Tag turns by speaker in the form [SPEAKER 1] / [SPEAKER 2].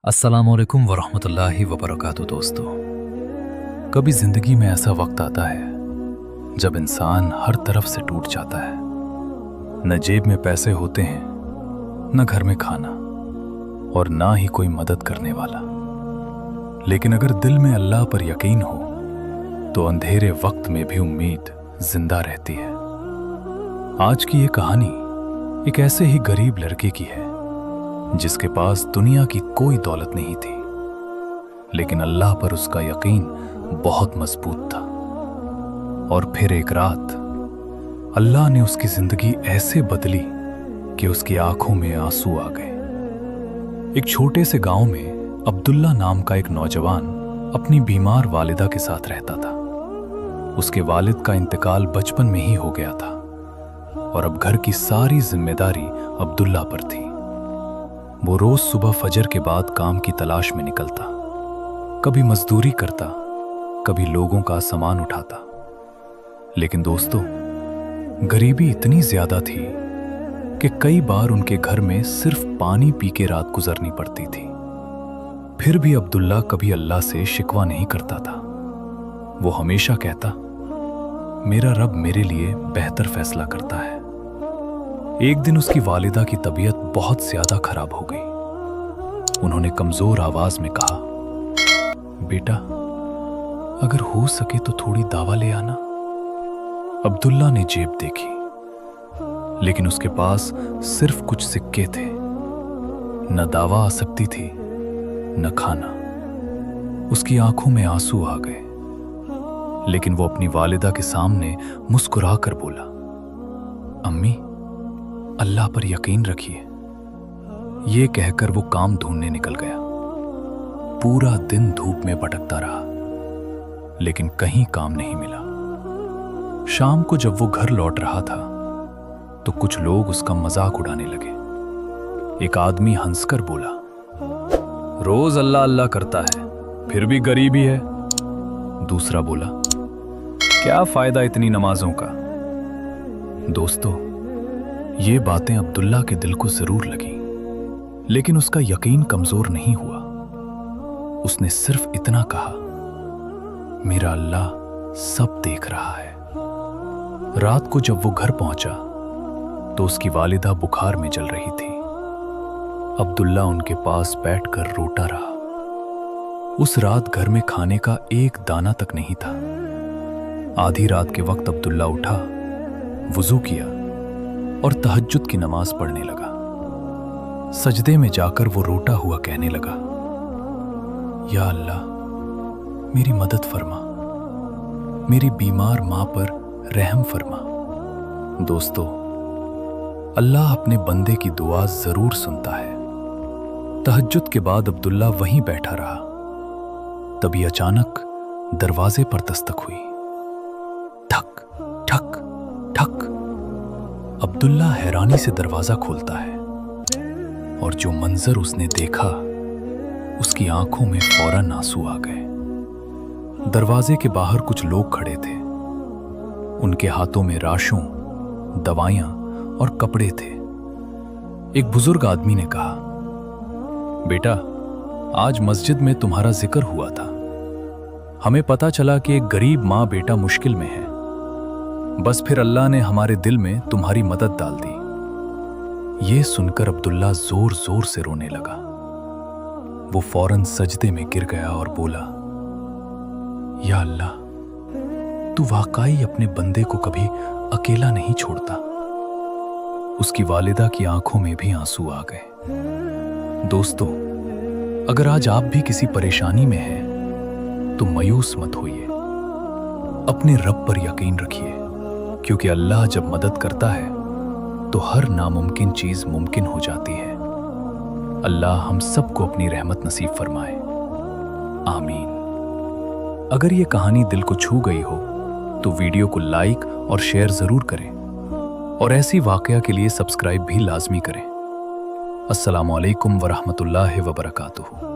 [SPEAKER 1] अस्सलामुअलैकुम वरहमतुल्लाहि वबरकातुहू। दोस्तों, कभी जिंदगी में ऐसा वक्त आता है जब इंसान हर तरफ से टूट जाता है। न जेब में पैसे होते हैं, न घर में खाना, और ना ही कोई मदद करने वाला। लेकिन अगर दिल में अल्लाह पर यकीन हो तो अंधेरे वक्त में भी उम्मीद जिंदा रहती है। आज की ये कहानी एक ऐसे ही गरीब लड़के की है जिसके पास दुनिया की कोई दौलत नहीं थी, लेकिन अल्लाह पर उसका यकीन बहुत मजबूत था। और फिर एक रात अल्लाह ने उसकी जिंदगी ऐसे बदली कि उसकी आंखों में आंसू आ गए। एक छोटे से गांव में अब्दुल्ला नाम का एक नौजवान अपनी बीमार वालिदा के साथ रहता था। उसके वालिद का इंतकाल बचपन में ही हो गया था और अब घर की सारी जिम्मेदारी अब्दुल्ला पर थी। वो रोज सुबह फजर के बाद काम की तलाश में निकलता, कभी मजदूरी करता, कभी लोगों का सामान उठाता। लेकिन दोस्तों, गरीबी इतनी ज्यादा थी कि कई बार उनके घर में सिर्फ पानी पी के रात गुजरनी पड़ती थी। फिर भी अब्दुल्ला कभी अल्लाह से शिकवा नहीं करता था। वो हमेशा कहता, मेरा रब मेरे लिए बेहतर फैसला करता है। एक दिन उसकी वालिदा की तबीयत बहुत ज्यादा खराब हो गई। उन्होंने कमजोर आवाज में कहा, बेटा, अगर हो सके तो थोड़ी दवा ले आना। अब्दुल्ला ने जेब देखी, लेकिन उसके पास सिर्फ कुछ सिक्के थे। न दवा आ सकती थी, न खाना। उसकी आंखों में आंसू आ गए, लेकिन वो अपनी वालिदा के सामने मुस्कुरा कर बोला, अम्मी, अल्लाह पर यकीन रखिए। ये कहकर वो काम ढूंढने निकल गया। पूरा दिन धूप में भटकता रहा, लेकिन कहीं काम नहीं मिला। शाम को जब वो घर लौट रहा था तो कुछ लोग उसका मजाक उड़ाने लगे। एक आदमी हंसकर बोला, रोज अल्लाह अल्लाह करता है, फिर भी गरीब ही है। दूसरा बोला, क्या फायदा इतनी नमाजों का। दोस्तों, ये बातें अब्दुल्ला के दिल को जरूर लगी, लेकिन उसका यकीन कमजोर नहीं हुआ। उसने सिर्फ इतना कहा, मेरा अल्लाह सब देख रहा है। रात को जब वो घर पहुंचा तो उसकी वालिदा बुखार में जल रही थी। अब्दुल्ला उनके पास बैठकर रोता रहा। उस रात घर में खाने का एक दाना तक नहीं था। आधी रात के वक्त अब्दुल्ला उठा, वुजू किया और तहज्जुद की नमाज पढ़ने लगा। सजदे में जाकर वो रोता हुआ कहने लगा, या अल्लाह, मेरी मदद फरमा, मेरी बीमार मां पर रहम फरमा। दोस्तों, अल्लाह अपने बंदे की दुआ जरूर सुनता है। तहज्जुद के बाद अब्दुल्ला वहीं बैठा रहा। तभी अचानक दरवाजे पर दस्तक हुई। ठक ठक ठक। अब्दुल्ला हैरानी से दरवाजा खोलता है और जो मंजर उसने देखा, उसकी आंखों में फौरन आंसू आ गए। दरवाजे के बाहर कुछ लोग खड़े थे। उनके हाथों में राशों, दवाइयां और कपड़े थे। एक बुजुर्ग आदमी ने कहा, बेटा, आज मस्जिद में तुम्हारा जिक्र हुआ था। हमें पता चला कि एक गरीब मां बेटा मुश्किल में है। बस फिर अल्लाह ने हमारे दिल में तुम्हारी मदद डाल दी। ये सुनकर अब्दुल्ला जोर जोर से रोने लगा। वो फौरन सजदे में गिर गया और बोला, या अल्लाह, तू वाकई अपने बंदे को कभी अकेला नहीं छोड़ता। उसकी वालिदा की आंखों में भी आंसू आ गए। दोस्तों, अगर आज आप भी किसी परेशानी में हैं तो मायूस मत होइए। अपने रब पर यकीन रखिए, क्योंकि अल्लाह जब मदद करता है तो हर नामुमकिन चीज मुमकिन हो जाती है। अल्लाह हम सबको अपनी रहमत नसीब फरमाए, आमीन। अगर ये कहानी दिल को छू गई हो तो वीडियो को लाइक और शेयर जरूर करें, और ऐसी वाकया के लिए सब्सक्राइब भी लाजमी करें। अस्सलामु अलैकुम वरहमतुल्लाहि वबरकातुहू।